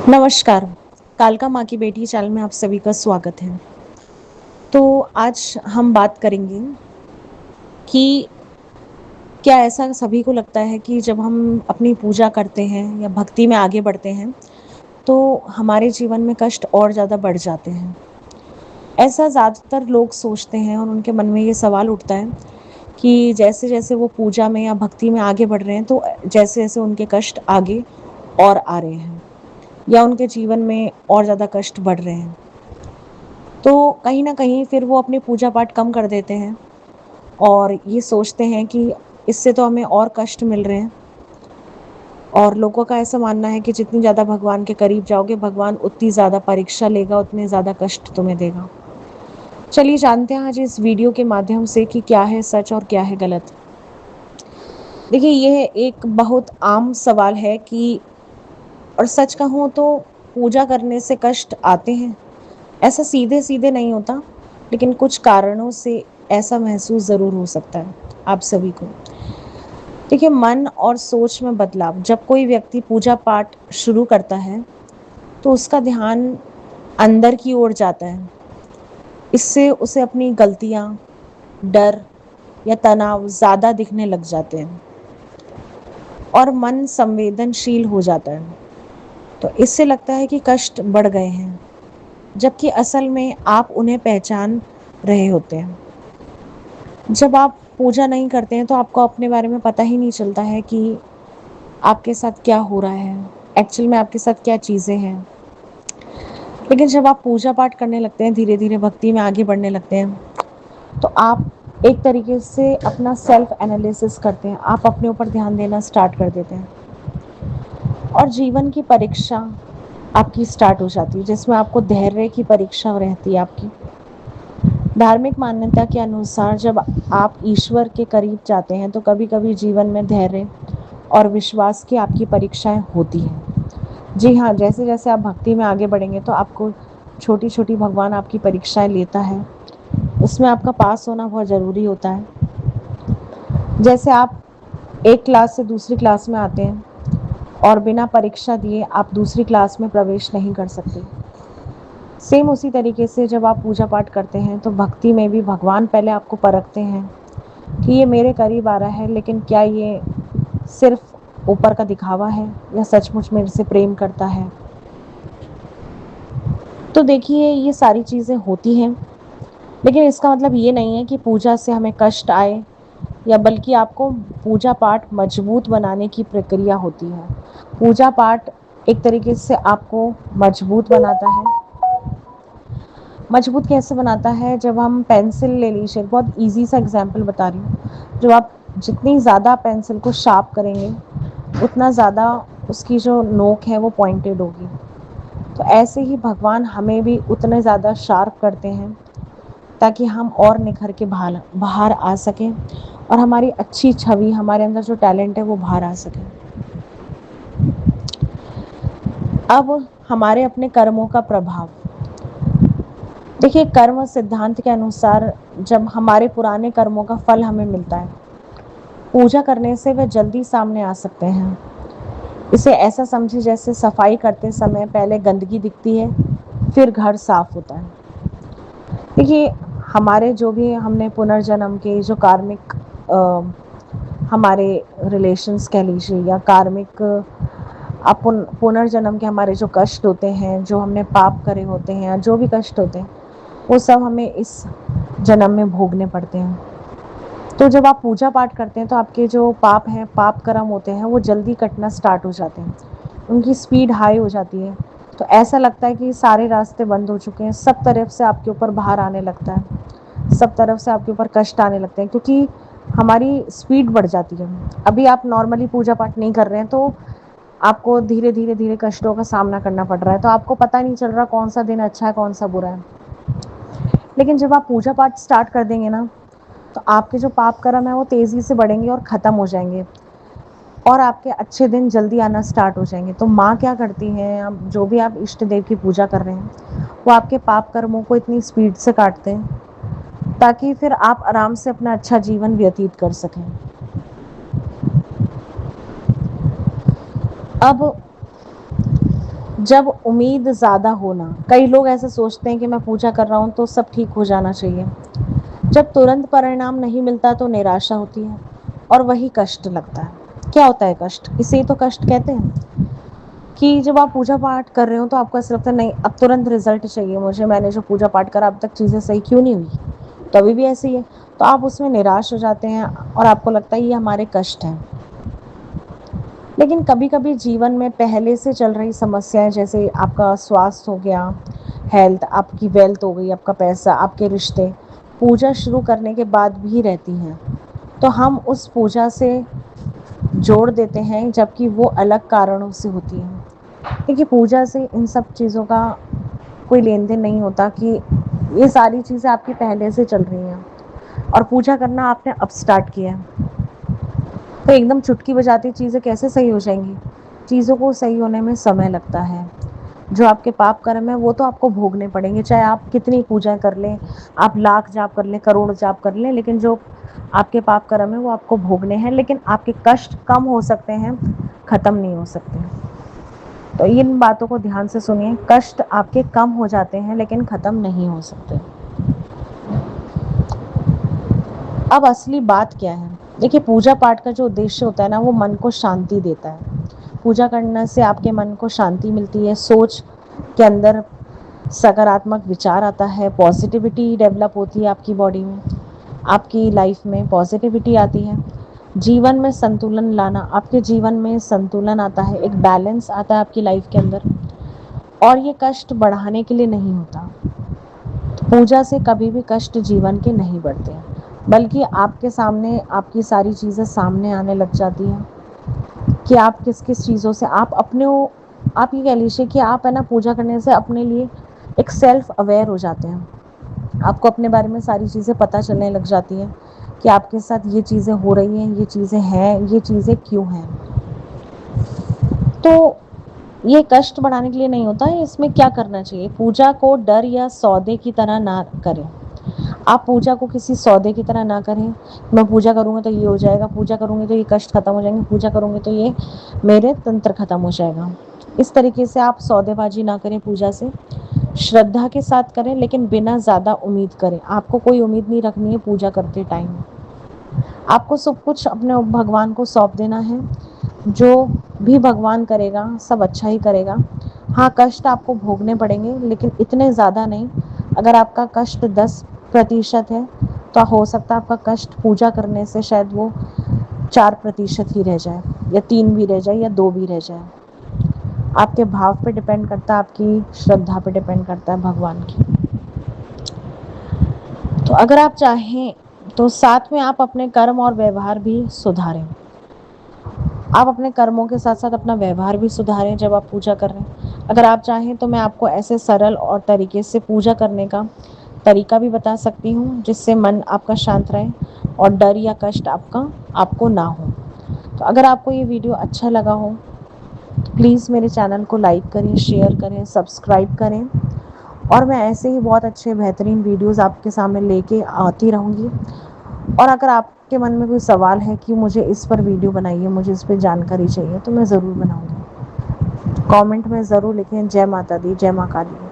नमस्कार, कालका माँ की बेटी चैनल में आप सभी का स्वागत है। तो आज हम बात करेंगे कि क्या ऐसा सभी को लगता है कि जब हम अपनी पूजा करते हैं या भक्ति में आगे बढ़ते हैं, तो हमारे जीवन में कष्ट और ज़्यादा बढ़ जाते हैं। ऐसा ज़्यादातर लोग सोचते हैं और उनके मन में ये सवाल उठता है कि जैसे-जैसे वो पूजा में या भक्ति में आगे बढ़ रहे हैं, तो जैसे-जैसे उनके कष्ट आगे और आ रहे हैं या उनके जीवन में और ज़्यादा कष्ट बढ़ रहे हैं। तो कहीं न कहीं फिर वो अपनी पूजा-पाठ कम कर देते हैं और ये सोचते हैं कि इससे तो हमें और कष्ट मिल रहे हैं और लोगों का ऐसा मानना है कि जितनी ज़्यादा भगवान के करीब जाओगे, भगवान उतनी ज़्यादा परीक्षा लेगा, उतने ज़्यादा कष्ट तुम्हें देगा। चलिए जानते हैं आज इस वीडियो के माध्यम से कि क्या है सच और क्या है गलत। देखिए, ये एक बहुत आम सवाल है कि और सच कहूँ तो पूजा करने से कष्ट आते हैं। ऐसा सीधे-सीधे नहीं होता, लेकिन कुछ कारणों से ऐसा महसूस ज़रूर हो सकता है आप सभी को। देखिए, मन और सोच में बदलाव जब कोई व्यक्ति पूजा-पाठ शुरू करता है, तो उसका ध्यान अंदर की ओर जाता है। इससे उसे अपनी गलतियाँ, डर या तनाव ज़्यादा दिखने लग जाते हैं और मन संवेदनशील हो जाता है। तो इससे लगता है कि कष्ट बढ़ गए हैं, जबकि असल में आप उन्हें पहचान रहे होते हैं। जब आप पूजा नहीं करते हैं तो आपको अपने बारे में पता ही नहीं चलता है कि आपके साथ क्या हो रहा है, एक्चुअल में आपके साथ क्या चीज़ें हैं। लेकिन जब आप पूजा पाठ करने लगते हैं, धीरे-धीरे भक्ति में आगे बढ़ने लगते हैं, तो आप एक तरीके से अपना सेल्फ एनालिसिस करते हैं, आप अपने ऊपर ध्यान देना स्टार्ट कर देते हैं और जीवन की परीक्षा आपकी स्टार्ट हो जाती है, जिसमें आपको धैर्य की परीक्षा रहती है आपकी। धार्मिक मान्यता के अनुसार जब आप ईश्वर के करीब जाते हैं तो कभी-कभी जीवन में धैर्य और विश्वास की आपकी परीक्षाएं होती हैं। जी हाँ, जैसे-जैसे आप भक्ति में आगे बढ़ेंगे तो आपको छोटी-छोटी भगवान आपकी परीक्षाएं लेता है। उसमें आपका पास होना बहुत ज़रूरी होता है। जैसे आप एक क्लास से दूसरी क्लास में आते हैं और बिना परीक्षा दिए आप दूसरी क्लास में प्रवेश नहीं कर सकते। सेम उसी तरीके से जब आप पूजा पाठ करते हैं तो भक्ति में भी भगवान पहले आपको परखते हैं कि ये मेरे करीब आ रहा है, लेकिन क्या ये सिर्फ ऊपर का दिखावा है या सचमुच मेरे से प्रेम करता है। तो देखिए, ये सारी चीज़ें होती हैं, लेकिन इसका मतलब ये नहीं है कि पूजा से हमें कष्ट आए, या बल्कि आपको पूजा पाठ मजबूत बनाने की प्रक्रिया होती है। पूजा पाठ एक तरीके से आपको मजबूत बनाता है। मजबूत कैसे बनाता है? जब हम पेंसिल ले लीजिए, बहुत ईज़ी सा एग्ज़ाम्पल बता रही हूँ। जब आप जितनी ज़्यादा पेंसिल को शार्प करेंगे, उतना ज़्यादा उसकी जो नोक है वो पॉइंटेड होगी। तो ऐसे ही भगवान हमें भी उतने ज़्यादा शार्प करते हैं ताकि हम और निखर के बाहर बाहर आ सकें और हमारी अच्छी छवि, हमारे अंदर जो टैलेंट है वो बाहर आ सके। अब हमारे अपने कर्मों का प्रभाव। देखिए, कर्म सिद्धांत के अनुसार जब हमारे पुराने कर्मों का फल हमें मिलता है, पूजा करने से वे जल्दी सामने आ सकते हैं। इसे ऐसा समझिए जैसे सफाई करते समय पहले गंदगी दिखती है, फिर घर साफ होता है। देखिए, हमारे जो भी हमने पुनर्जन्म के जो कार्मिक हमारे रिलेशंस कह लीजिए या कार्मिक पुनर्जन्म के हमारे जो कष्ट होते हैं, जो हमने पाप करे होते हैं या जो भी कष्ट होते हैं, वो सब हमें इस जन्म में भोगने पड़ते हैं। तो जब आप पूजा पाठ करते हैं तो आपके जो पाप हैं, पाप कर्म होते हैं, वो जल्दी कटना स्टार्ट हो जाते हैं, उनकी स्पीड हाई हो जाती है। तो ऐसा लगता है कि सारे रास्ते बंद हो चुके हैं, सब तरफ से आपके ऊपर बाहर आने लगता है, सब तरफ से आपके ऊपर कष्ट आने लगते हैं, क्योंकि हमारी स्पीड बढ़ जाती है। अभी आप नॉर्मली पूजा पाठ नहीं कर रहे हैं तो आपको धीरे धीरे धीरे कष्टों का सामना करना पड़ रहा है, तो आपको पता नहीं चल रहा कौन सा दिन अच्छा है कौन सा बुरा है। लेकिन जब आप पूजा पाठ स्टार्ट कर देंगे ना, तो आपके जो पाप कर्म है वो तेज़ी से बढ़ेंगे और ख़त्म हो जाएंगे और आपके अच्छे दिन जल्दी आना स्टार्ट हो जाएंगे। तो माँ क्या करती हैं, आप जो भी आप इष्ट देव की पूजा कर रहे हैं, वो आपके पाप कर्मों को इतनी स्पीड से काटते हैं ताकि फिर आप आराम से अपना अच्छा जीवन व्यतीत कर सकें। अब जब उम्मीद ज़्यादा होना, कई लोग ऐसे सोचते हैं कि मैं पूजा कर रहा हूँ तो सब ठीक हो जाना चाहिए। जब तुरंत परिणाम नहीं मिलता तो निराशा होती है और वही कष्ट लगता है। क्या होता है कष्ट? इसे ही तो कष्ट कहते हैं कि जब आप पूजा पाठ कर रहे हो तो आपको ऐसा लगता है नहीं अब तुरंत रिजल्ट चाहिए मुझे, मैंने जो पूजा पाठ करा अब तक चीज़ें सही क्यों नहीं हुई, तो अभी भी ऐसी है। तो आप उसमें निराश हो जाते हैं और आपको लगता है ये हमारे कष्ट हैं। लेकिन कभी कभी जीवन में पहले से चल रही समस्याएं, जैसे आपका स्वास्थ्य हो गया, हेल्थ, आपकी वेल्थ हो गई, आपका पैसा, आपके रिश्ते, पूजा शुरू करने के बाद भी रहती हैं। तो हम उस पूजा से जोड़ देते हैं जबकि वो अलग कारणों से होती है। देखिए पूजा से इन सब चीज़ों का कोई लेन देन नहीं होता कि ये सारी चीज़ें आपकी पहले से चल रही हैं और पूजा करना आपने अब स्टार्ट किया है। तो एकदम चुटकी बजाती चीज़ें कैसे सही हो जाएंगी? चीज़ों को सही होने में समय लगता है। जो आपके पाप कर्म है वो तो आपको भोगने पड़ेंगे, चाहे आप कितनी पूजा कर लें, आप लाख जाप कर लें, करोड़ जाप कर लें, लेकिन जो आपके पाप कर्म है वो आपको भोगने हैं। लेकिन आपके कष्ट कम हो सकते हैं, ख़त्म नहीं हो सकते। तो इन बातों को ध्यान से सुनिए, कष्ट आपके कम हो जाते हैं लेकिन ख़त्म नहीं हो सकते। अब असली बात क्या है? देखिए पूजा पाठ का जो उद्देश्य होता है ना, वो मन को शांति देता है। पूजा करने से आपके मन को शांति मिलती है, सोच के अंदर सकारात्मक विचार आता है, पॉजिटिविटी डेवलप होती है आपकी बॉडी में, आपकी लाइफ में पॉजिटिविटी आती है। जीवन में संतुलन लाना, आपके जीवन में संतुलन आता है, एक बैलेंस आता है आपकी लाइफ के अंदर। और ये कष्ट बढ़ाने के लिए नहीं होता। पूजा से कभी भी कष्ट जीवन के नहीं बढ़ते, बल्कि आपके सामने आपकी सारी चीज़ें सामने आने लग जाती हैं कि आप किस किस चीज़ों से आप अपने, आप ये कह लीजिए कि आप है ना पूजा करने से अपने लिए एक सेल्फ अवेयर हो जाते हैं। आपको अपने बारे में सारी चीज़ें पता चलने लग जाती हैं कि आपके साथ ये चीज़ें हो रही हैं, ये चीज़ें हैं, ये चीज़ें क्यों हैं। तो ये कष्ट बढ़ाने के लिए नहीं होता है। इसमें क्या करना चाहिए? पूजा को डर या सौदे की तरह ना करें। आप पूजा को किसी सौदे की तरह ना करें। मैं पूजा करूँगा तो ये हो जाएगा, पूजा करूँगी तो ये कष्ट खत्म हो जाएंगे, पूजा करूँगी तो ये मेरे तंत्र खत्म हो जाएगा। इस तरीके से आप सौदेबाजी ना करें पूजा से। श्रद्धा के साथ करें लेकिन बिना ज़्यादा उम्मीद करें। आपको कोई उम्मीद नहीं रखनी है पूजा करते टाइम। आपको सब कुछ अपने भगवान को सौंप देना है। जो भी भगवान करेगा सब अच्छा ही करेगा। हाँ कष्ट आपको भोगने पड़ेंगे लेकिन इतने ज़्यादा नहीं। अगर आपका कष्ट 10% है तो हो सकता है आपका कष्ट पूजा करने से शायद वो 4% ही रह जाए, या 3 भी रह जाए, या 2 भी रह जाए। आपके भाव पे डिपेंड करता है, आपकी श्रद्धा पे डिपेंड करता है भगवान की। तो अगर आप चाहें तो साथ में आप अपने कर्म और व्यवहार भी सुधारें। आप अपने कर्मों के साथ साथ अपना व्यवहार भी सुधारें जब आप पूजा कर रहे हैं। अगर आप चाहें तो मैं आपको ऐसे सरल और तरीके से पूजा करने का तरीका भी बता सकती हूँ जिससे मन आपका शांत रहे और डर या कष्ट आपको ना हो। तो अगर आपको ये वीडियो अच्छा लगा हो तो प्लीज़ मेरे चैनल को लाइक करें, शेयर करें, सब्सक्राइब करें। और मैं ऐसे ही बहुत अच्छे बेहतरीन वीडियोस आपके सामने लेके आती रहूँगी। और अगर आपके मन में कोई सवाल है कि मुझे इस पर वीडियो बनाइए, मुझे इस पर जानकारी चाहिए, तो मैं ज़रूर बनाऊँगी। कमेंट में ज़रूर लिखें। जय माता दी, जय माँ काली।